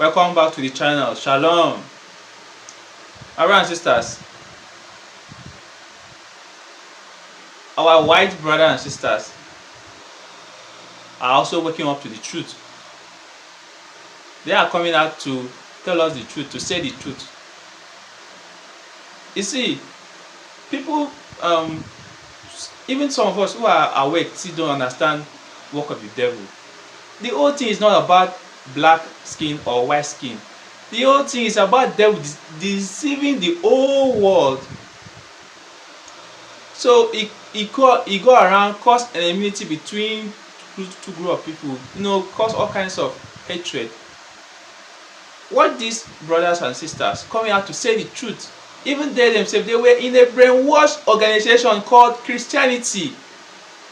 Welcome back to the channel. Shalom. My brothers and sisters, our white brothers and sisters are also waking up to the truth. They are coming out to tell us the truth, to say the truth. You see, people, even some of us who are awake still don't understand the work of the devil. The whole thing is not about black skin or white skin. The whole thing is about devil deceiving the whole world. So he go around, cause enmity between two group of people, cause all kinds of hatred. What these brothers and sisters coming out to say the truth, even they themselves, they were in a brainwashed organization called Christianity,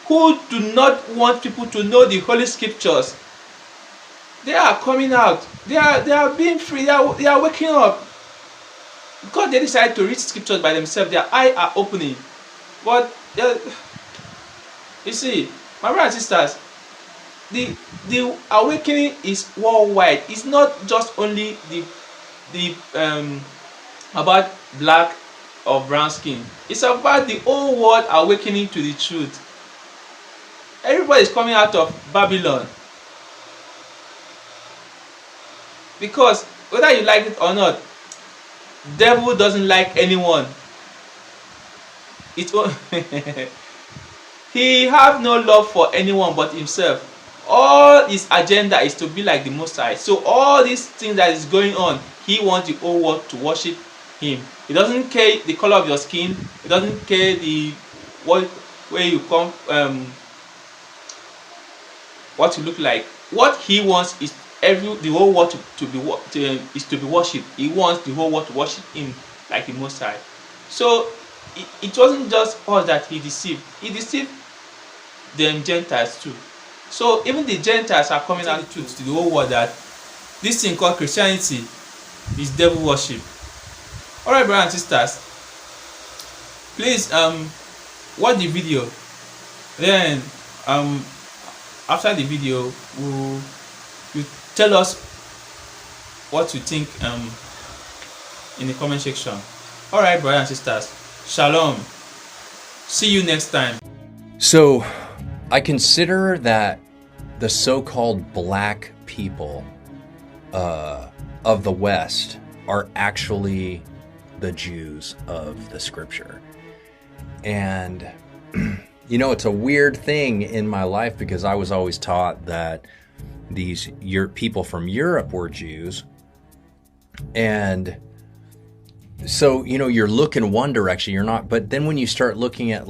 who do not want people to know the Holy Scriptures. They are coming out. They are being free. They are waking up. Because they decide to read scriptures by themselves, their eyes are opening. But you see, my brothers and sisters, the awakening is worldwide. It's not just only the about black or brown skin. It's about the whole world awakening to the truth. Everybody is coming out of Babylon. Because whether you like it or not, devil doesn't like anyone. He have no love for anyone but himself. All his agenda is to be like the Most High. So all these things that is going on, he wants the whole world to worship him. He doesn't care the color of your skin. He doesn't care where you come, what you look like. What he wants is the whole world to be worshipped. He wants the whole world to worship him like the Most High. So it wasn't just us that he deceived. He deceived them Gentiles too. So even the Gentiles are coming out to the whole world that this thing called Christianity is devil worship. Alright, brothers and sisters, please watch the video. Then after the video, you tell us what you think in the comment section. Alright, brothers and sisters, shalom. See you next time. So I consider that the so-called black people of the West are actually the Jews of the scripture. And it's a weird thing in my life because I was always taught that these people from Europe were Jews. And so, you're looking one direction, you're not, but then when you start looking at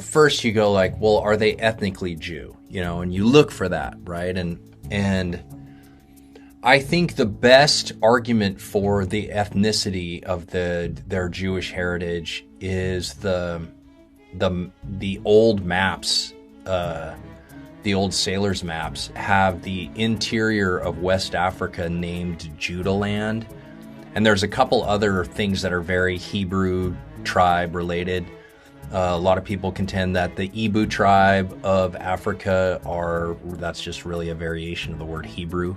first you go like, well, are they ethnically Jew? And you look for that, right? And I think the best argument for the ethnicity of their Jewish heritage is the old maps, the old sailors' maps have the interior of West Africa named Judah land, and there's a couple other things that are very Hebrew tribe related. A lot of people contend that the Ibu tribe of Africa that's just really a variation of the word Hebrew.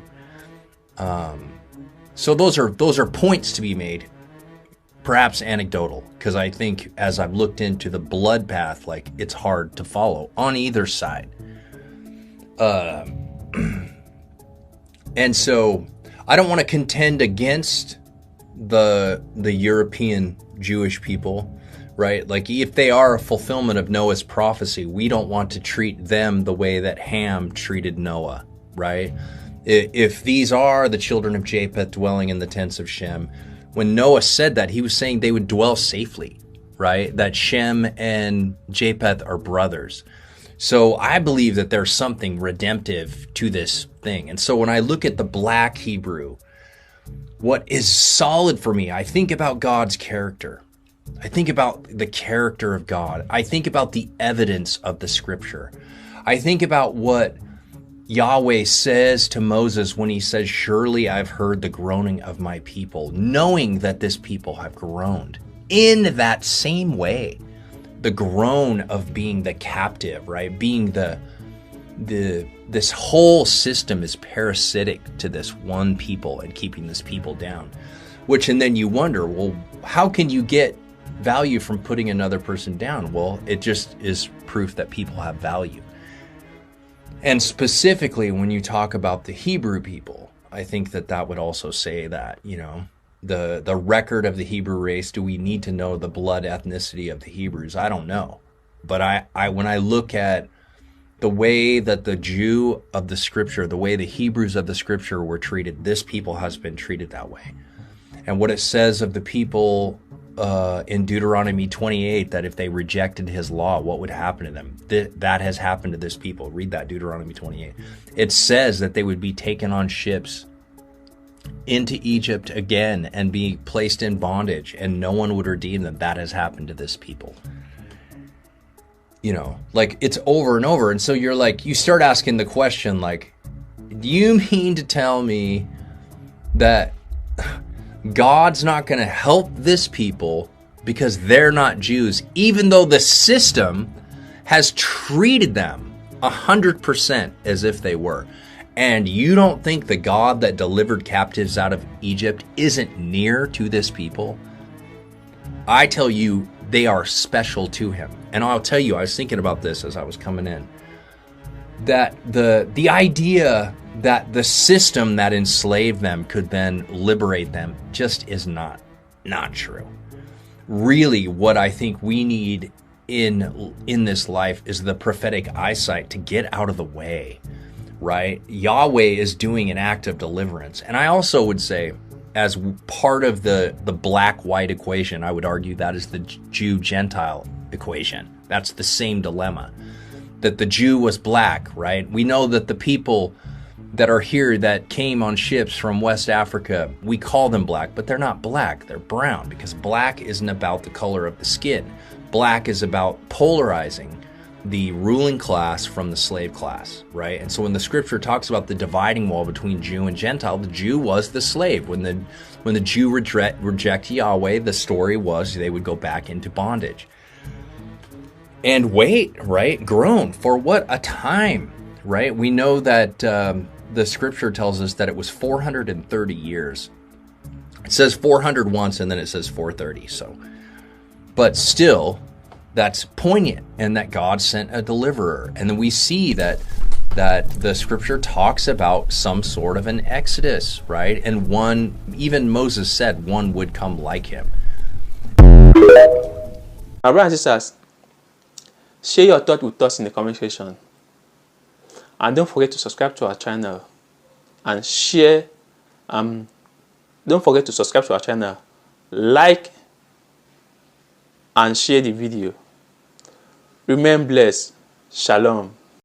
So those are points to be made, perhaps anecdotal, because I think as I've looked into the blood path, it's hard to follow on either side. And so I don't want to contend against the European Jewish people, right? If they are a fulfillment of Noah's prophecy, we don't want to treat them the way that Ham treated Noah, right? If these are the children of Japheth dwelling in the tents of Shem, when Noah said that, he was saying they would dwell safely, right? That Shem and Japheth are brothers. So I believe that there's something redemptive to this thing. And so when I look at the black Hebrew, what is solid for me, I think about God's character. I think about the character of God. I think about the evidence of the scripture. I think about what Yahweh says to Moses when he says, "Surely I've heard the groaning of my people," knowing that this people have groaned in that same way. The groan of being the captive, right? Being the this whole system is parasitic to this one people and keeping this people down. And then you wonder, well, how can you get value from putting another person down? Well, it just is proof that people have value. And specifically, when you talk about the Hebrew people, I think that would also say that, the record of the Hebrew race, do we need to know the blood ethnicity of the Hebrews? I don't know. But I when I look at the way that the Jew of the Scripture, the way the Hebrews of the Scripture were treated, this people has been treated that way. And what it says of the people in Deuteronomy 28, that if they rejected his law, what would happen to them? That has happened to this people. Read that, Deuteronomy 28. It says that they would be taken on ships into Egypt again and be placed in bondage, and no one would redeem them. That has happened to this people. Like, it's over and over. And so you're like, you start asking the question, like, do you mean to tell me that God's not going to help this people because they're not Jews, even though the system has treated them 100% as if they were? And you don't think the God that delivered captives out of Egypt isn't near to this people? I tell you, they are special to him. And I'll tell you, I was thinking about this as I was coming in, that the idea that the system that enslaved them could then liberate them just is not true. Really, what I think we need in this life is the prophetic eyesight to get out of the way, right? Yahweh is doing an act of deliverance. And I also would say, as part of the black-white equation, I would argue that is the Jew-Gentile equation. That's the same dilemma, that the Jew was black, right? We know that the people that are here that came on ships from West Africa, we call them black, but they're not black, they're brown, because black isn't about the color of the skin. Black is about polarizing the ruling class from the slave class, right? And so when the scripture talks about the dividing wall between Jew and Gentile, the Jew was the slave. When the Jew reject Yahweh, the story was they would go back into bondage. And wait, right? Groan for what a time, right? We know that the scripture tells us that it was 430 years. It says 400 once, and then it says 430. So, but still, that's poignant, and that God sent a deliverer. And then we see that the scripture talks about some sort of an exodus, right? And one, even Moses said, one would come like him. My brothers and sisters, share your thoughts with us in the comment section. And don't forget to subscribe to our channel and share. Don't forget to subscribe to our channel, like and share the video. Remain blessed. Shalom.